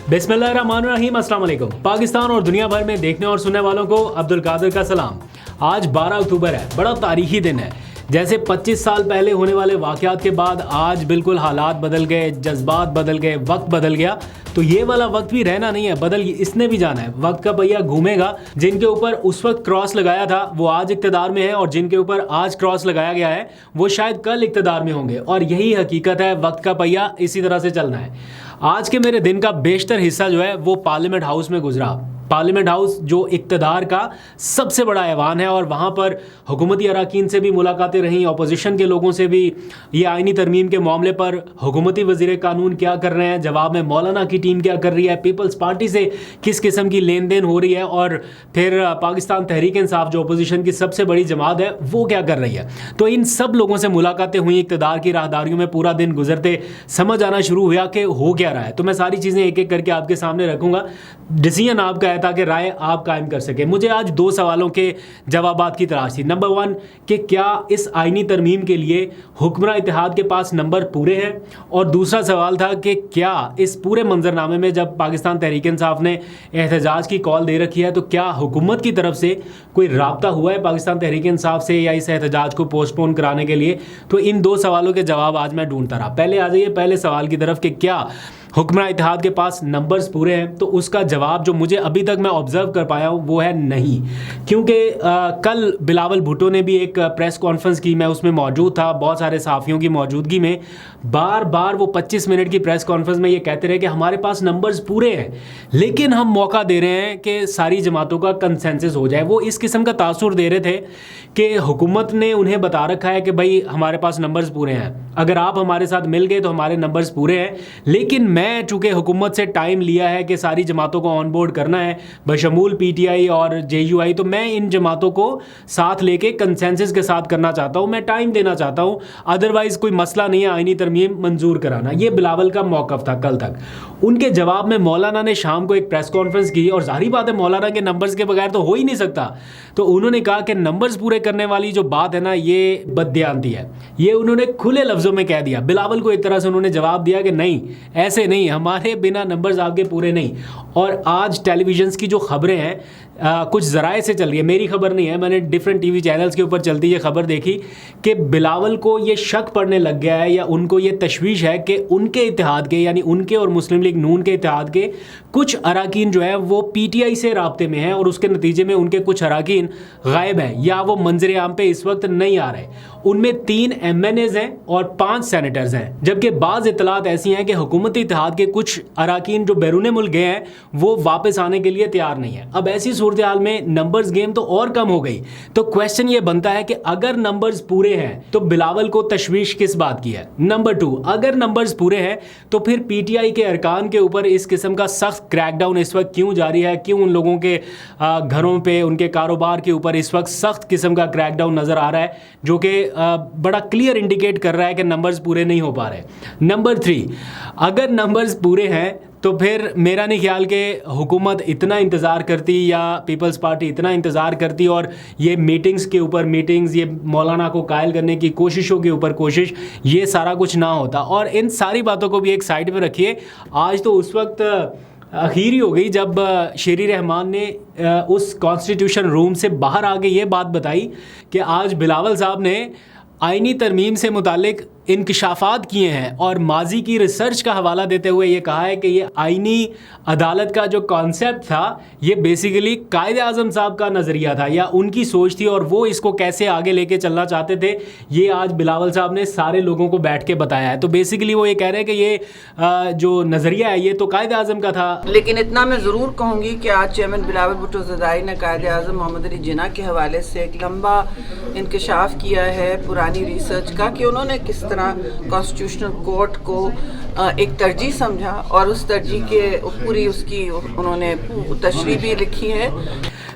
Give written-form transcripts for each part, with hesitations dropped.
बिस्मिल्लाहिर्रहमानिर्रहीम, अस्सलाम वालेकुम। पाकिस्तान और दुनिया भर में देखने और सुनने वालों को अब्दुल कादिर का सलाम। आज 12 अक्टूबर है, बड़ा तारीखी दिन है। जैसे 25 साल पहले होने वाले वाक़यात के बाद आज बिल्कुल हालात बदल गए, जज्बात बदल गए, वक्त बदल गया। तो ये वाला वक्त भी रहना नहीं है, बदल इसने भी जाना है। वक्त का पहिया घूमेगा। जिनके ऊपर उस वक्त क्रॉस लगाया था वो आज इक़्तिदार में है, और जिनके ऊपर आज क्रॉस लगाया गया है वो शायद कल इक़्तिदार में होंगे। और यही हकीकत है, वक्त का पहिया इसी तरह से चलना है। आज के मेरे दिन का बेशतर हिस्सा जो है वो पार्लियामेंट हाउस में गुजरा। पार्लियामेंट हाउस जो इक़्तिदार का सबसे बड़ा ऐवान है, और वहाँ पर हुकूमती अरकान से भी मुलाकातें रहीं, अपोजिशन के लोगों से भी। ये आइनी तरमीम के मामले पर हुकूमती वज़ीर कानून क्या कर रहे हैं, जवाब में मौलाना की टीम क्या कर रही है, पीपल्स पार्टी से किस किस्म की लेन देन हो रही है, और फिर पाकिस्तान तहरीक इंसाफ जो अपोजिशन की सबसे बड़ी जमात है वो क्या कर रही है। तो इन सब लोगों से मुलाकातें हुई, इक़्तिदार की राहदारियों में पूरा दिन गुजरते समझ आना शुरू हुआ कि हो क्या रहा है। तो मैं सारी चीज़ें एक एक करके आपके सामने रखूँगा, डिसीजन आपका है ताकि राय आप कायम कर सके। मुझे आज दो सवालों के जवाबात की तलाश थी। नंबर 1 कि क्या इस आइनी तरमीम के लिए हुक्मरान इत्तेहाद के पास नंबर पूरे हैं, और दूसरा सवाल था कि क्या इस पूरे मंजरनामे में जब पाकिस्तान तहरीक इंसाफ ने एहतजाज की कॉल दे रखी है तो क्या हुकूमत की तरफ से कोई राब्ता हुआ है पाकिस्तान तहरीक इंसाफ से या इस एहतजाज को पोस्टपोन कराने के लिए। तो इन दो सवालों के जवाब आज मैं ढूंढता रहा। पहले आ जाइए पहले सवाल की तरफ कि क्या हुक्मरान इत्तेहाद के पास नंबर्स पूरे हैं। तो उसका जवाब जो मुझे अभी तक मैं ऑब्जर्व कर पाया हूँ वो है नहीं, क्योंकि कल बिलावल भुट्टो ने भी एक प्रेस कॉन्फ्रेंस की, मैं उसमें मौजूद था, बहुत सारे सहाफ़ियों की मौजूदगी में। बार बार वो 25 मिनट की प्रेस कॉन्फ्रेंस में ये कहते रहे कि हमारे पास नंबर्स पूरे हैं, लेकिन हम मौका दे रहे हैं कि सारी जमातों का कंसेंसस हो जाए। वो इस किस्म का तासुर दे रहे थे कि हुकूमत ने उन्हें बता रखा है कि भाई हमारे पास नंबर्स पूरे हैं, अगर आप हमारे साथ मिल गए तो हमारे नंबर्स पूरे हैं। लेकिन मैं चूँकि हुकूमत से टाइम लिया है कि सारी जमातों को ऑन बोर्ड करना है बशमूल PTI और JUI, तो मैं इन जमातों को साथ लेके कंसेंसस के साथ करना चाहता हूँ, मैं टाइम देना चाहता हूँ। अदरवाइज़ कोई मसला नहीं है आइनी तरमीम मंजूर कराना। ये बिलावल का मौक़िफ़ था कल तक। उनके जवाब में मौलाना ने शाम को एक प्रेस कॉन्फ्रेंस की, और जाहिर बात है मौलाना के नंबर्स के बगैर तो हो ही नहीं सकता। तो उन्होंने कहा कि नंबर्स पूरे करने वाली जो बात है ना, ये बददियानती है। ये उन्होंने खुले लफ्ज़ों में कह दिया। बिलावल को एक तरह से उन्होंने जवाब दिया कि नहीं, ऐसे नहीं, हमारे बिना नंबर्स आपके पूरे नहीं। और आज टेलीविजन्स की जो खबरें हैं, कुछ ज़राए से चल रही है, मेरी खबर नहीं है, मैंने डिफरेंट TV चैनल्स के ऊपर चलती ये खबर देखी कि बिलावल को ये शक पड़ने लग गया है, या उनको ये तशवीश है कि उनके इत्तेहाद के, यानी उनके और मुस्लिम लीग नून के इत्तेहाद के कुछ अरकान जो है वो PTI से राब्ते में हैं, और उसके नतीजे में उनके कुछ अरकान गायब हैं या वो मंजर आम पे इस वक्त नहीं आ रहे। उनमें 3 MNAs हैं और 5 सेनेटर्स हैं, जबकि बाज़ इतलात ऐसी हैं कि हुकूमती इत्तेहाद के कुछ अरकान जो बैरून मुल्क गए हैं वो वापस आने के लिए तैयार नहीं है। अब ऐसी सूरत हाल में नंबर्स गेम तो और कम हो गई। तो क्वेश्चन ये बनता है कि अगर नंबर्स पूरे हैं तो बिलावल को तशवीश किस बात की है। नंबर 2, अगर नंबर्स पूरे हैं तो फिर PTI के अरकान के ऊपर इस किस्म का सख्त क्रैकडाउन इस वक्त क्यों जारी है, क्यों उन लोगों के घरों पे, उनके कारोबार के ऊपर इस वक्त सख्त किस्म का क्रैकडाउन नज़र आ रहा है, जो कि बड़ा क्लियर इंडिकेट कर रहा है कि नंबर्स पूरे नहीं हो पा रहे। नंबर 3, अगर नंबर्स पूरे हैं तो फिर मेरा नहीं ख्याल कि हुकूमत इतना इंतज़ार करती या पीपल्स पार्टी इतना इंतज़ार करती, और ये मीटिंग्स के ऊपर मीटिंग्स, ये मौलाना को कायल करने की कोशिशों के ऊपर कोशिश, ये सारा कुछ ना होता। और इन सारी बातों को भी एक साइड पे रखिए। आज तो उस वक्त आखिर ही हो गई जब शेरी रहमान ने उस कॉन्स्टिट्यूशन रूम से बाहर आके ये बात बताई कि आज बिलावल साहब ने आइनी तरमीम से मुतालिक इंकशाफात किए हैं, और माजी की रिसर्च का हवाला देते हुए ये कहा है कि ये आइनी अदालत का जो कॉन्सेप्ट था ये बेसिकली कायदे आज़म साहब का नज़रिया था या उनकी सोच थी, और वो इसको कैसे आगे लेके चलना चाहते थे ये आज बिलावल साहब ने सारे लोगों को बैठ के बताया है। तो बेसिकली वो ये कह रहे हैं कि ये जो नज़रिया है ये तो कायदे आज़म का था। लेकिन इतना मैं ज़रूर कहूँगी कि आज चेयरमैन बिलावल भुट्टो ज़रदारी ने कायदे आज़म मोहम्मद अली जिन्ना के हवाले से एक लंबा इंकशाफ किया है पुरानी रिसर्च का, कि उन्होंने किस तरह कॉन्स्टिट्यूशनल कोर्ट को एक तरजीह समझा, और उस तरजीह के पूरी उसकी उन्होंने तशरीह भी लिखी है।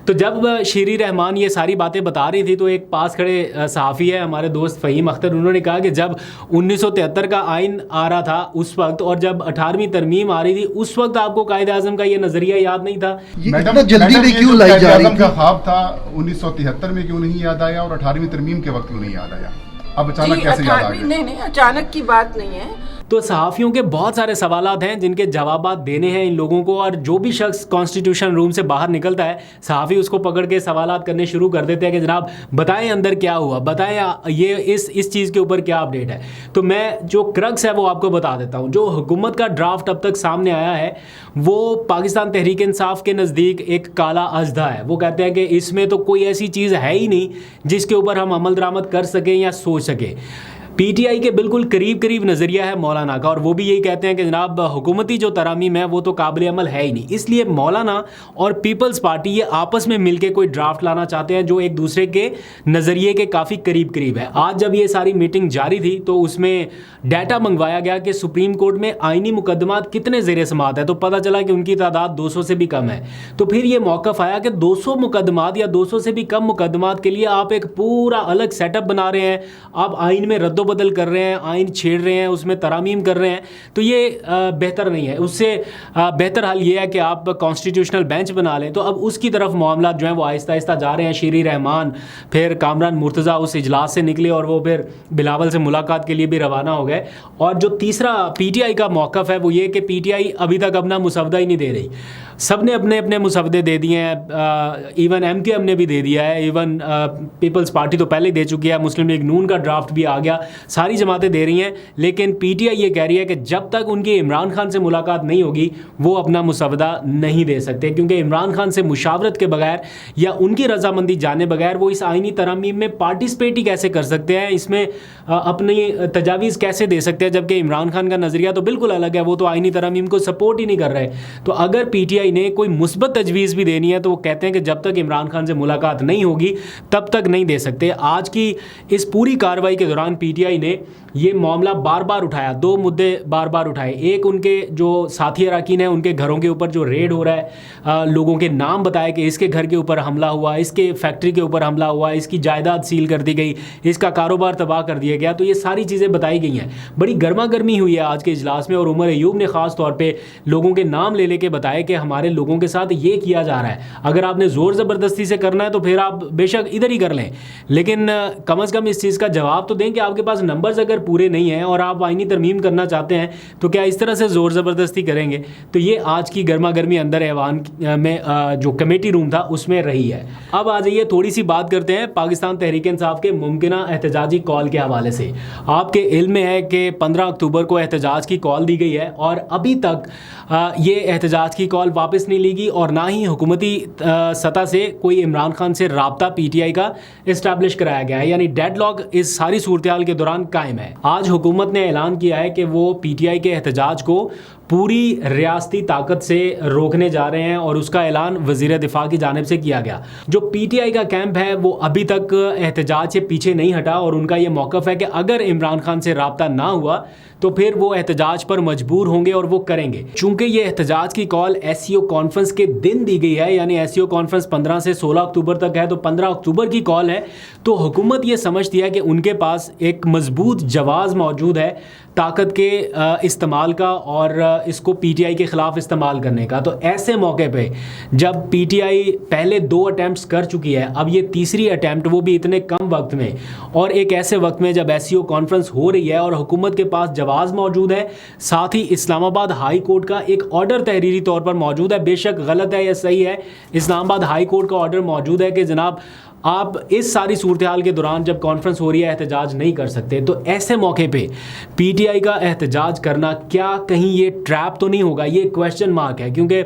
तो जब शेरी रहमान ये सारी बातें बता रही थी तो एक पास खड़े सहाफ़ी है हमारे दोस्त फ़हीम अख्तर, उन्होंने कहा कि जब 1973 का आइन आ रहा था उस वक्त, और जब 18वीं तरमीम आ रही थी उस वक्त आपको कायदे आज़म का ये नज़रिया याद नहीं था। मैडम जल्दी में क्यों लाई जा रही थी? का ख्वाब था 1973 में क्यों नहीं याद आया, और 18वीं तरमीम के वक्त क्यों नहीं याद आया? अब अचानक कैसे याद आ गया? नहीं, अचानक की बात नहीं है। तो सहाफ़ियों के बहुत सारे सवालात हैं जिनके जवाबात देने हैं इन लोगों को, और जो भी शख्स कॉन्स्टिट्यूशन रूम से बाहर निकलता है सहाफ़ी उसको पकड़ के सवालात करने शुरू कर देते हैं कि जनाब बताएं अंदर क्या हुआ, बताएं ये इस चीज़ के ऊपर क्या अपडेट है। तो मैं जो क्रक्स है वो आपको बता देता हूँ। जो हुकूमत का ड्राफ्ट अब तक सामने आया है वो पाकिस्तान तहरीक इंसाफ के नज़दीक एक काला अजदा है। वो कहते हैं कि इसमें तो कोई ऐसी चीज़ है ही नहीं जिसके ऊपर हम अमल दरामद कर सकें या सोच सकें। पीटीआई के बिल्कुल करीब करीब नज़रिया है मौलाना का, और वो भी यही कहते हैं कि जनाब हुकूमती जो तरामीम है वो तो काबिल अमल है ही नहीं। इसलिए मौलाना और पीपल्स पार्टी ये आपस में मिलकर कोई ड्राफ्ट लाना चाहते हैं जो एक दूसरे के नज़रिए के काफ़ी करीब करीब है। आज जब ये सारी मीटिंग जारी थी तो उसमें डाटा मंगवाया गया कि सुप्रीम कोर्ट में आइनी मुकदमात कितने ज़ेर समात है, तो पता चला कि उनकी तादाद 200 से भी कम है। तो फिर ये मौक़िफ़ आया कि 200 मुकदमात या 200 से भी कम मुकदमात के लिए आप एक पूरा अलग सेटअप बना रहे हैं, आप आइन में रद्द बदल कर रहे हैं, आइन छेड़ रहे हैं, उसमें तरामीम कर रहे हैं, तो ये बेहतर नहीं है। उससे बेहतर हल ये है कि आप कॉन्स्टिट्यूशनल बेंच बना लें। तो अब उसकी तरफ मामला जो है वो आहिस्ता आहिस्ता जा रहे हैं। शीरी रहमान फिर कामरान मुर्तज़ा उस इजलास से निकले और वो फिर बिलावल से मुलाकात के लिए भी रवाना हो गए। और जो तीसरा पीटीआई का मौक़िफ़ है वो ये कि पीटीआई अभी तक अपना मुसवदा ही नहीं दे रही। सब ने अपने अपने मुसवदे दे दिए हैं, इवन एमकेएम ने भी दे दिया है, इवन पीपल्स पार्टी तो पहले दे चुकी है, मुस्लिम लीग नून का ड्राफ्ट भी आ गया, सारी जमातें दे रही हैं। लेकिन पीटीआई ये कह रही है कि जब तक उनकी इमरान खान से मुलाकात नहीं होगी वो अपना मुसवदा नहीं दे सकते, क्योंकि इमरान खान से मुशावरत के बगैर या उनकी रजामंदी जाने बगैर वो इस आइनी तरामीम में पार्टिसिपेट ही कैसे कर सकते हैं, इसमें अपनी तजावीज़ कैसे दे सकते हैं, जबकि इमरान खान का नज़रिया तो बिल्कुल अलग है, वो तो आइनी तरामीम को सपोर्ट ही नहीं कर रहे। तो अगर पीटीआई ने कोई मुस्बत तजवीज़ भी देनी है तो वो कहते हैं कि जब तक इमरान खान से मुलाकात नहीं होगी तब तक नहीं दे सकते। आज की इस पूरी कार्रवाई के दौरान पीटीआई ने ये मामला बार बार उठाया, दो मुद्दे बार बार उठाए। एक, उनके जो साथी अरकान हैं उनके घरों के ऊपर जो रेड हो रहा है, लोगों के नाम बताए कि इसके घर के ऊपर हमला हुआ, इसके फैक्ट्री के ऊपर हमला हुआ, इसकी जायदाद सील कर दी गई, इसका कारोबार तबाह कर दिया गया। तो ये सारी चीज़ें बताई गई हैं। बड़ी गर्मा गर्मी हुई है आज के इजलास में, और उमर अयूब ने ख़ास तौर पर लोगों के नाम ले लेके बताया कि हमारे लोगों के साथ ये किया जा रहा है। अगर आपने ज़ोर ज़बरदस्ती से करना है तो फिर आप बेशक इधर ही कर लें, लेकिन कम अज़ कम इस चीज़ का जवाब तो दें कि आपके पास नंबर्स अगर पूरे नहीं हैं और आप आइनी तरमीम करना चाहते हैं तो क्या इस तरह से ज़ोर ज़बरदस्ती करेंगे। तो ये आज की गर्मा गर्मी अंदर ऐवान में जो कमेटी रूम था उसमें रही है। अब आ जाइए थोड़ी सी बात करते हैं पाकिस्तान तहरीक इंसाफ के मुमकिना एहतजाजी कॉल के हवाले से। आपके इल्म में है कि 15 अक्टूबर को एहतजाज की कॉल दी गई है और अभी तक ये एहतजाज की कॉल वापस नहीं ली गई, और ना ही हुकूमती सतह से कोई इमरान खान से राब्ता पीटीआई का इस्टेब्लिश कराया गया है। यानी डेडलॉक इस सारी सूरत हाल के दौरान कायम है। आज हुकूमत ने ऐलान किया है कि वो पीटीआई के एहतजाज को पूरी रियासती ताकत से रोकने जा रहे हैं, और उसका ऐलान वज़ीर दिफा की जानिब से किया गया। जो पीटीआई का कैंप है वो अभी तक एहतजाज से पीछे नहीं हटा, और उनका ये मौक़िफ़ है कि अगर इमरान खान से राब्ता ना हुआ तो फिर वो एहतजाज पर मजबूर होंगे और वो करेंगे। चूंकि ये एहतजाज की कॉल एससीओ कॉन्फ्रेंस के दिन दी गई है, यानी एससीओ कॉन्फ्रेंस 15 से 16 अक्टूबर तक है, तो 15 अक्टूबर की कॉल है, तो हुकूमत ये समझती है कि उनके पास एक मजबूत जवाज़ मौजूद है ताकत के इस्तेमाल का और इसको पीटीआई के ख़िलाफ़ इस्तेमाल करने का। तो ऐसे मौके पे जब पीटीआई पहले 2 अटैम्प्ट्स कर चुकी है, अब ये तीसरी अटैम्प्ट, वो भी इतने कम वक्त में, और एक ऐसे वक्त में जब एससीओ कॉन्फ्रेंस हो रही है और हुकूमत के पास जवाज़ मौजूद है, साथ ही इस्लामाबाद हाई कोर्ट का एक ऑर्डर तहरीरी तौर पर मौजूद है, बेशक गलत है या सही है, इस्लामाबाद हाई कोर्ट का ऑर्डर मौजूद है कि जनाब आप इस सारी सूरत हाल के दौरान जब कॉन्फ्रेंस हो रही है एहतजाज नहीं कर सकते। तो ऐसे मौके पे पीटीआई का एहतजाज करना क्या कहीं ये ट्रैप तो नहीं होगा, ये क्वेश्चन मार्क है। क्योंकि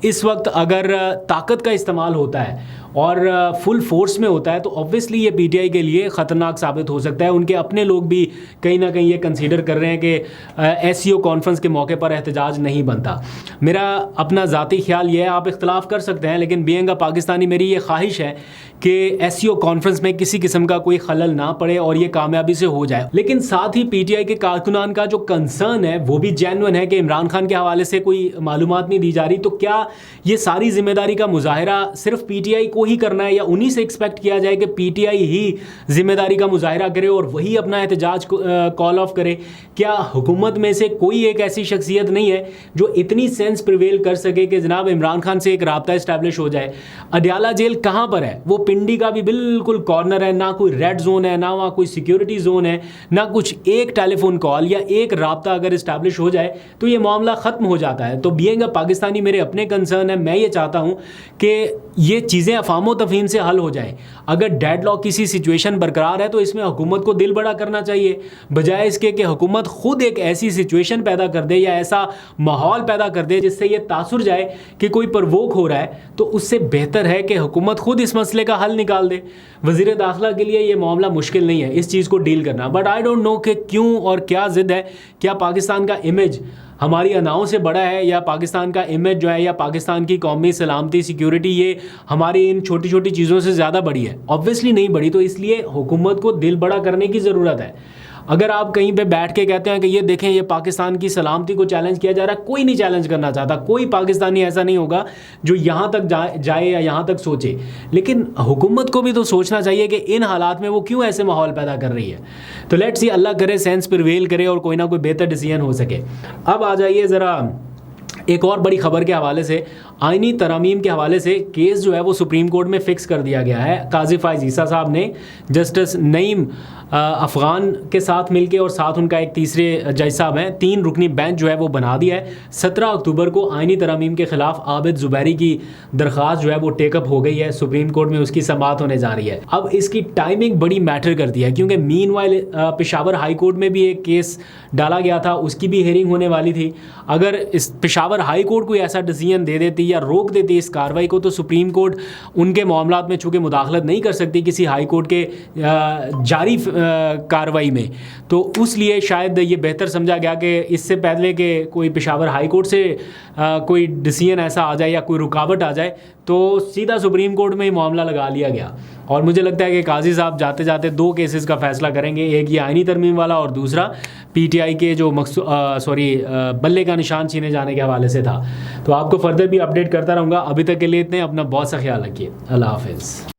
इस वक्त अगर ताकत का इस्तेमाल होता है और फुल फोर्स में होता है तो ऑब्वियसली ये पीटीआई के लिए ख़तरनाक साबित हो सकता है। उनके अपने लोग भी कहीं ना कहीं ये कंसीडर कर रहे हैं कि एससीओ कॉन्फ्रेंस के मौके पर एहतजाज नहीं बनता। मेरा अपना ज़ाती ख्याल ये है, आप इख्तलाफ कर सकते हैं, लेकिन बीइंग अ पाकिस्तानी मेरी ये ख्वाहिश है कि एससीओ कॉन्फ्रेंस में किसी किस्म का कोई खलल ना पड़े और ये कामयाबी से हो जाए। लेकिन साथ ही पीटीआई के कारकुनान का जो कंसर्न है वो भी जेन्युइन है कि इमरान खान के हवाले से कोई मालूमात नहीं दी जा रही। तो क्या ये सारी जिम्मेदारी का मुजाहिरा सिर्फ पीटीआई को ही करना है, या उन्हीं से एक्सपेक्ट किया जाए कि पीटीआई ही जिम्मेदारी का मुजाहिरा करे और वही अपना एहतजाज कॉल ऑफ करे? क्या हुकूमत में से कोई एक ऐसी शख्सियत नहीं है जो इतनी सेंस प्रिवेल कर सके कि जनाब इमरान खान से एक राब्ता इस्टेब्लिश हो जाए? अडयाला जेल कहाँ पर है? वो पिंडी का भी बिल्कुल कॉर्नर है, ना कोई रेड जोन है, ना वहाँ कोई सिक्योरिटी जोन है, ना कुछ। एक टेलीफोन कॉल या एक राब्ता अगर इस्टेब्लिश हो जाए तो ये मामला ख़त्म हो जाता है। तो बीइंग अ पाकिस्तानी मेरे अपने कंसर्न है, मैं ये चाहता हूँ कि ये चीज़ें अफाम तफहीम से हल हो जाए। अगर डेडलॉक किसी सिचुएशन बरकरार है तो इसमें हुकूमत को दिल बड़ा करना चाहिए, बजाय इसके कि हुकूमत खुद एक ऐसी सिचुएशन पैदा कर दे या ऐसा माहौल पैदा कर दे जिससे ये तासुर जाए कि कोई प्रवोक हो रहा है। तो उससे बेहतर है कि हुकूमत खुद इस मसले का हल निकाल दे। वज़ीर दाखिला के लिए ये मामला मुश्किल नहीं है इस चीज़ को डील करना, बट आई डोंट नो कि क्यों और क्या ज़िद है। क्या पाकिस्तान का इमेज हमारी अनाओं से बड़ा है, या पाकिस्तान का इमेज जो है, या पाकिस्तान की कौमी सलामती सिक्योरिटी ये हमारी इन छोटी छोटी चीज़ों से ज़्यादा बड़ी है? ऑब्वियसली नहीं बड़ी। तो इसलिए हुकूमत को दिल बड़ा करने की ज़रूरत है। अगर आप कहीं पे बैठ के कहते हैं कि ये देखें ये पाकिस्तान की सलामती को चैलेंज किया जा रहा है, कोई नहीं चैलेंज करना चाहता। कोई पाकिस्तानी ऐसा नहीं होगा जो यहाँ तक जाए या यहाँ तक सोचे। लेकिन हुकूमत को भी तो सोचना चाहिए कि इन हालात में वो क्यों ऐसे माहौल पैदा कर रही है। तो लेट्स सी, अल्लाह करे सेंस प्रिवेल करे और कोई ना कोई बेहतर डिसीजन हो सके। अब आ जाइए ज़रा एक और बड़ी खबर के हवाले से, आइनी तरमीम के हवाले से केस जो है वो सुप्रीम कोर्ट में फ़िक्स कर दिया गया है। काजी फाइज़ ईसा साहब ने जस्टिस नईम अफ़गान के साथ मिलके और साथ उनका एक तीसरे जज साहब हैं, 3 रुकनी बेंच जो है वो बना दिया है। 17 अक्टूबर को आइनी तरमीम के ख़िलाफ़ आबिद ज़ुबैरी की दरख्वास्त जो है वो टेकअप हो गई है, सुप्रीम कोर्ट में उसकी समाअत होने जा रही है। अब इसकी टाइमिंग बड़ी मैटर करती है, क्योंकि मीनवाइल पेशावर हाई कोर्ट में भी एक केस डाला गया था, उसकी भी हेयरिंग होने वाली थी। अगर इस पेशावर हाई कोर्ट कोई ऐसा डिसीजन दे देती या रोक देती इस कार्रवाई को, तो सुप्रीम कोर्ट उनके मामलात में चूँकि मुदाखलत नहीं कर सकती किसी हाई कोर्ट के जारी कार्रवाई में, तो उसलिए शायद ये बेहतर समझा गया कि इससे पहले कि कोई पेशावर हाई कोर्ट से कोई डिसीजन ऐसा आ जाए या कोई रुकावट आ जाए, तो सीधा सुप्रीम कोर्ट में ही मामला लगा लिया गया। और मुझे लगता है कि काजी साहब जाते जाते 2 केसेस का फैसला करेंगे, एक ये आइनी तरमीम वाला और दूसरा पीटीआई के जो बल्ले का निशान छीने जाने के हवाले से था। तो आपको फर्दर भी अपडेट करता रहूँगा। अभी तक के लिए इतने, अपना बहुत सा ख्याल रखिए। अल्लाह हाफिज़।